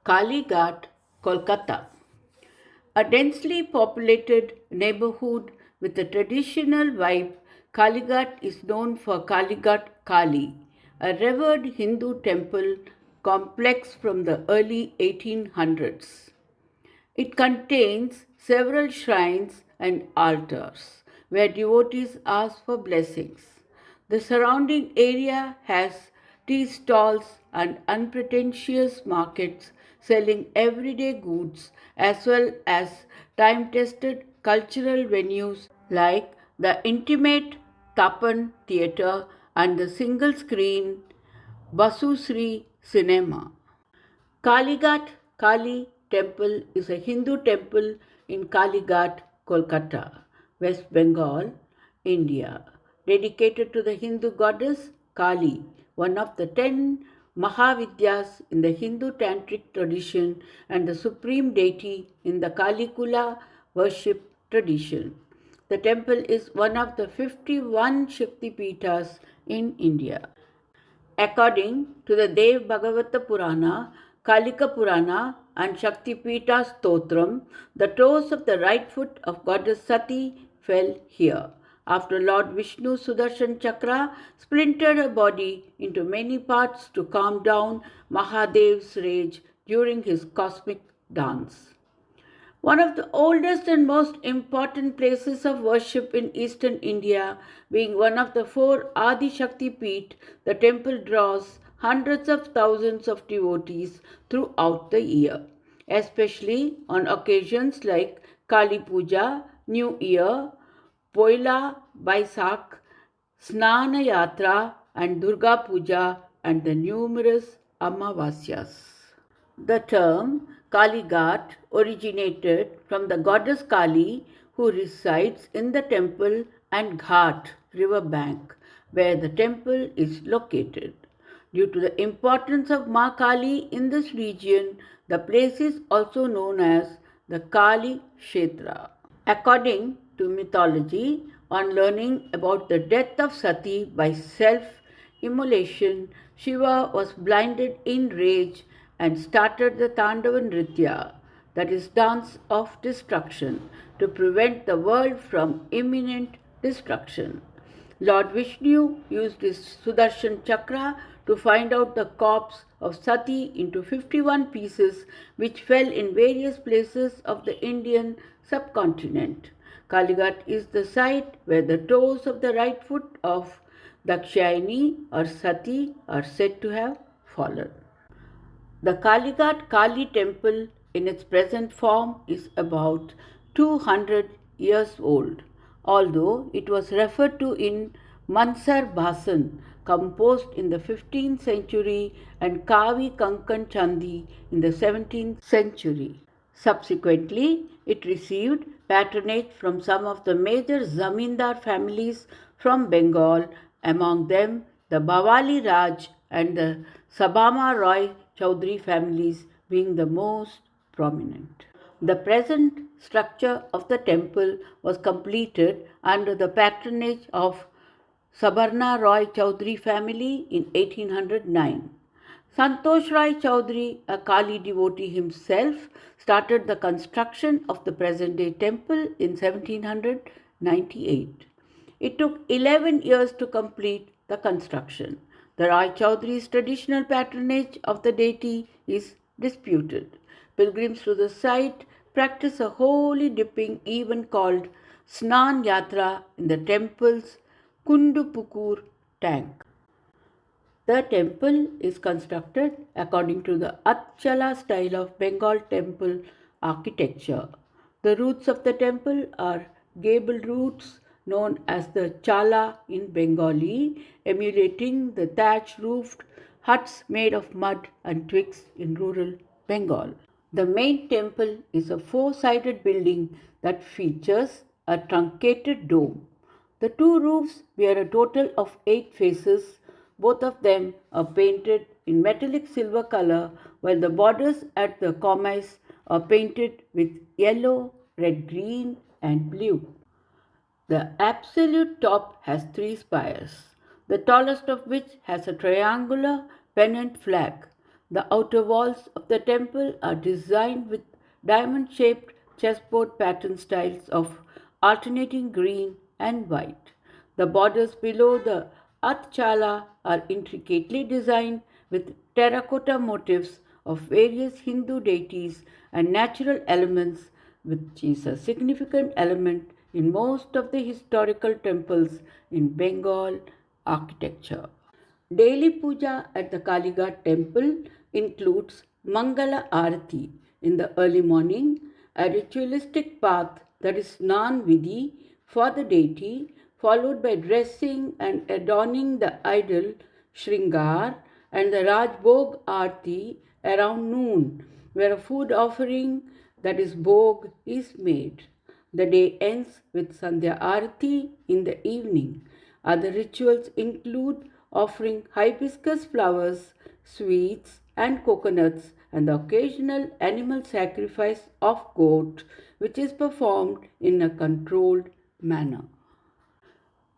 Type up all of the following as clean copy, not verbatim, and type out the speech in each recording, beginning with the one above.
Kalighat, Kolkata. A densely populated neighborhood with a traditional vibe, Kalighat is known for Kalighat Kali, a revered Hindu temple complex from the early 1800s. It contains several shrines and altars where devotees ask for blessings. The surrounding area has tea stalls and unpretentious markets selling everyday goods as well as time tested cultural venues like the intimate Tapan Theatre and the single screen Basusri Cinema. Kalighat Kali Temple is a Hindu temple in Kalighat, Kolkata, West Bengal, India, dedicated to the Hindu goddess Kali, one of the 10 Mahavidyas in the Hindu tantric tradition and the supreme deity in the Kalikula worship tradition. The temple is one of the 51 Shakti Peethas in India. According to the Dev Bhagavata Purana, Kalika Purana, and Shakti Pita Stotram, the toes of the right foot of goddess Sati fell here. After Lord Vishnu's Sudarshan Chakra splintered her body into many parts to calm down Mahadev's rage during his cosmic dance. One of the oldest and most important places of worship in eastern India, being one of the four Adi Shakti Peeth, the temple draws hundreds of thousands of devotees throughout the year, especially on occasions like Kali Puja, New Year, Poila Baisak, Snana Yatra, and Durga Puja, and the numerous Amavasyas. The term Kalighat originated from the goddess Kali who resides in the temple and Ghat river bank where the temple is located. Due to the importance of Ma Kali in this region, the place is also known as the Kali Kshetra. According to mythology, on learning about the death of Sati by self-immolation, Shiva was blinded in rage and started the Tandava Nritya, that is, dance of destruction, to prevent the world from imminent destruction. Lord Vishnu used his Sudarshan Chakra to find out the corpse of Sati into 51 pieces which fell in various places of the Indian subcontinent. Kalighat is the site where the toes of the right foot of Dakshayani or Sati are said to have fallen. The Kalighat Kali temple in its present form is about 200 years old, although it was referred to in Mansar Bhasan, composed in the 15th century, and Kavi Kankan Chandi in the 17th century. Subsequently, it received patronage from some of the major zamindar families from Bengal, among them the Bawali Raj and the Sabama Roy Chaudhary families being the most prominent. The present structure of the temple was completed under the patronage of Sabarna Roy Chaudhary family in 1809. Santosh Rai Chaudhary, a Kali devotee himself, started the construction of the present-day temple in 1798. It took 11 years to complete the construction. The Rai Chaudhary's traditional patronage of the deity is disputed. Pilgrims to the site practice a holy dipping event called Snan Yatra in the temple's Kundupukur tank. The temple is constructed according to the Atchala style of Bengal temple architecture. The roofs of the temple are gable roofs known as the Chala in Bengali, emulating the thatch roofed huts made of mud and twigs in rural Bengal. The main temple is a four-sided building that features a truncated dome. The two roofs bear a total of 8 faces. Both of them are painted in metallic silver color, while the borders at the cornice are painted with yellow, red, green, and blue. The absolute top has 3 spires, the tallest of which has a triangular pennant flag. The outer walls of the temple are designed with diamond-shaped chessboard pattern styles of alternating green and white. The borders below the Atchala are intricately designed with terracotta motifs of various Hindu deities and natural elements, which is a significant element in most of the historical temples in Bengal architecture. Daily puja at the Kalighat temple includes Mangala Arati in the early morning, a ritualistic path that is Snan Vidhi for the deity, followed by dressing and adorning the idol Shringar, and the Rajbhog Arati around noon, where a food offering, that is bhog, is made. The day ends with Sandhya Arati in the evening. Other rituals include offering hibiscus flowers, sweets, and coconuts, and the occasional animal sacrifice of goat, which is performed in a controlled manner.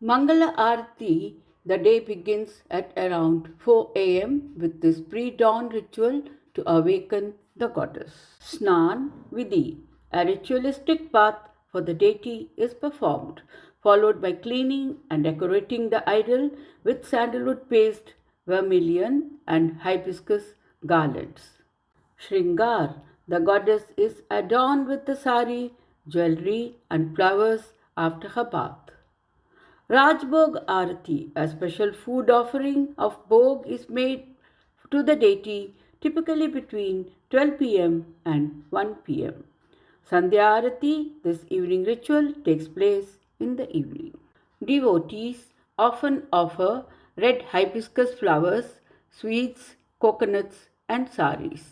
Mangala Arati, the day begins at around 4 am with this pre-dawn ritual to awaken the goddess. Snan Vidhi, a ritualistic bath for the deity, is performed, followed by cleaning and decorating the idol with sandalwood paste, vermilion, and hibiscus garlands. Shringar, the goddess, is adorned with the sari, jewelry, and flowers after her bath. Rajbhog Arati, a special food offering of bhog, is made to the deity typically between 12 pm and 1 pm. Sandhya Arati, this evening ritual, takes place in the evening. Devotees often offer red hibiscus flowers, sweets, coconuts, and saris.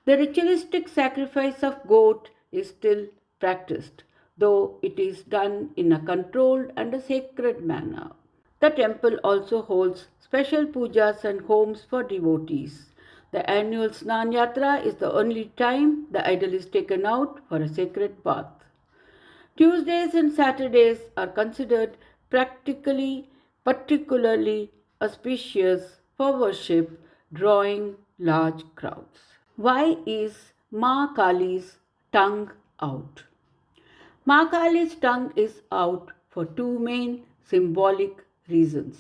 The ritualistic sacrifice of goat is still practiced, though it is done in a controlled and a sacred manner. The temple also holds special pujas and homes for devotees. The annual Snan Yatra is the only time the idol is taken out for a sacred bath. Tuesdays and Saturdays are considered particularly auspicious for worship, drawing large crowds. Why is Ma Kali's tongue out? Ma Kali's tongue is out for two main symbolic reasons.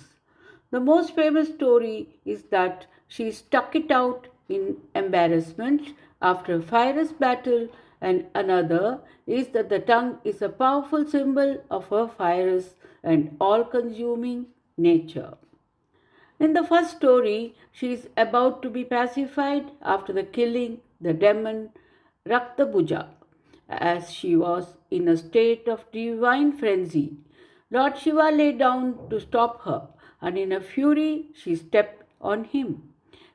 The most famous story is that she stuck it out in embarrassment after a fierce battle, and another is that the tongue is a powerful symbol of her fierce and all-consuming nature. In the first story, she is about to be pacified after the killing the demon Raktabhuja, as she was in a state of divine frenzy. Lord Shiva lay down to stop her, and in a fury she stepped on him.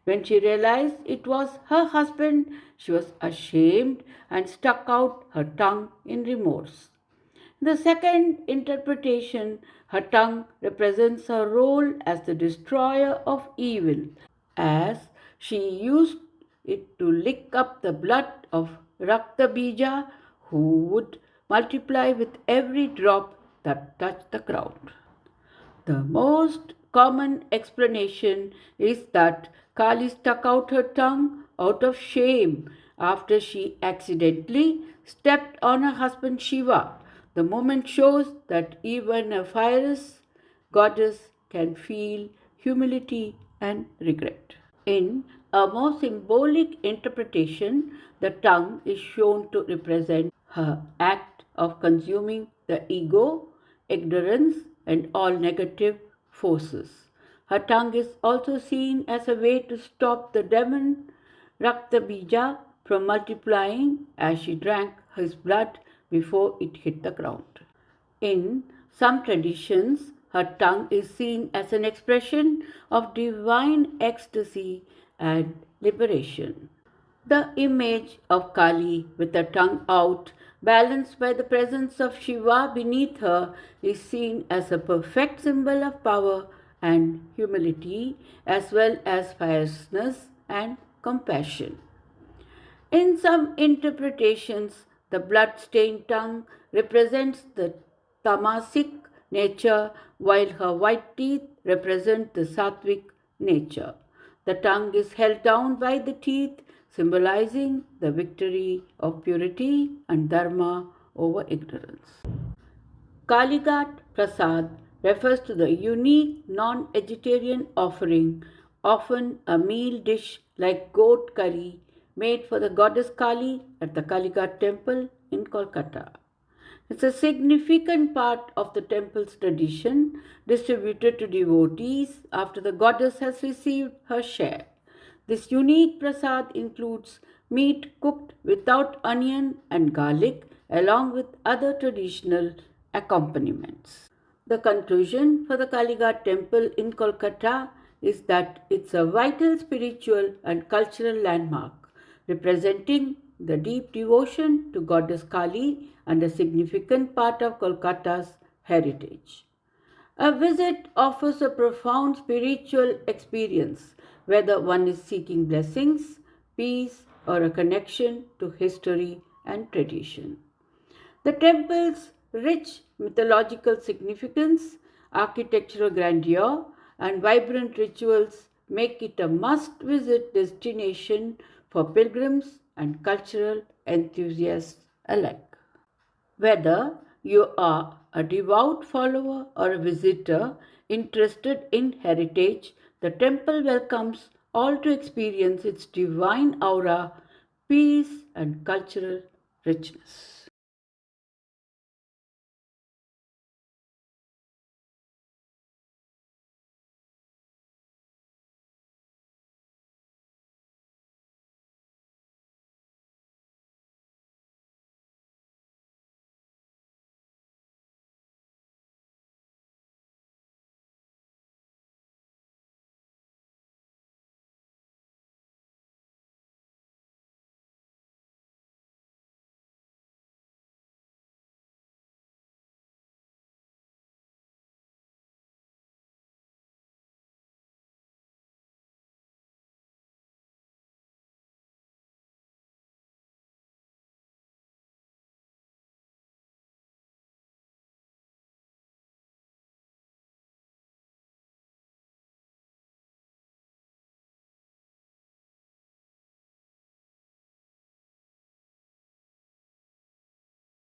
When she realized it was her husband, she was ashamed and stuck out her tongue in remorse. In the second interpretation, her tongue represents her role as the destroyer of evil, as she used it to lick up the blood of Raktabija, who would multiply with every drop that touched the ground. The most common explanation is that Kali stuck out her tongue out of shame after she accidentally stepped on her husband Shiva. The moment shows that even a fierce goddess can feel humility and regret. In a more symbolic interpretation, the tongue is shown to represent her act of consuming the ego, ignorance, and all negative forces. Her tongue is also seen as a way to stop the demon Raktabija from multiplying as she drank his blood before it hit the ground. In some traditions, her tongue is seen as an expression of divine ecstasy and liberation. The image of Kali with her tongue out, balanced by the presence of Shiva beneath her, is seen as a perfect symbol of power and humility, as well as fierceness and compassion. In some interpretations, the blood-stained tongue represents the tamasic nature, while her white teeth represent the sattvic nature. The tongue is held down by the teeth, symbolizing the victory of purity and dharma over ignorance. Kalighat Prasad refers to the unique non-vegetarian offering, often a meal dish like goat curry, made for the goddess Kali at the Kalighat temple in Kolkata. It's a significant part of the temple's tradition, distributed to devotees after the goddess has received her share. This unique prasad includes meat cooked without onion and garlic, along with other traditional accompaniments. The conclusion for the Kalighat temple in Kolkata is that it's a vital spiritual and cultural landmark, representing the deep devotion to Goddess Kali and a significant part of Kolkata's heritage. A visit offers a profound spiritual experience, whether one is seeking blessings, peace, or a connection to history and tradition. The temple's rich mythological significance, architectural grandeur, and vibrant rituals make it a must visit destination for pilgrims and cultural enthusiasts alike. Whether you are a devout follower or a visitor interested in heritage, the temple welcomes all to experience its divine aura, peace, and cultural richness.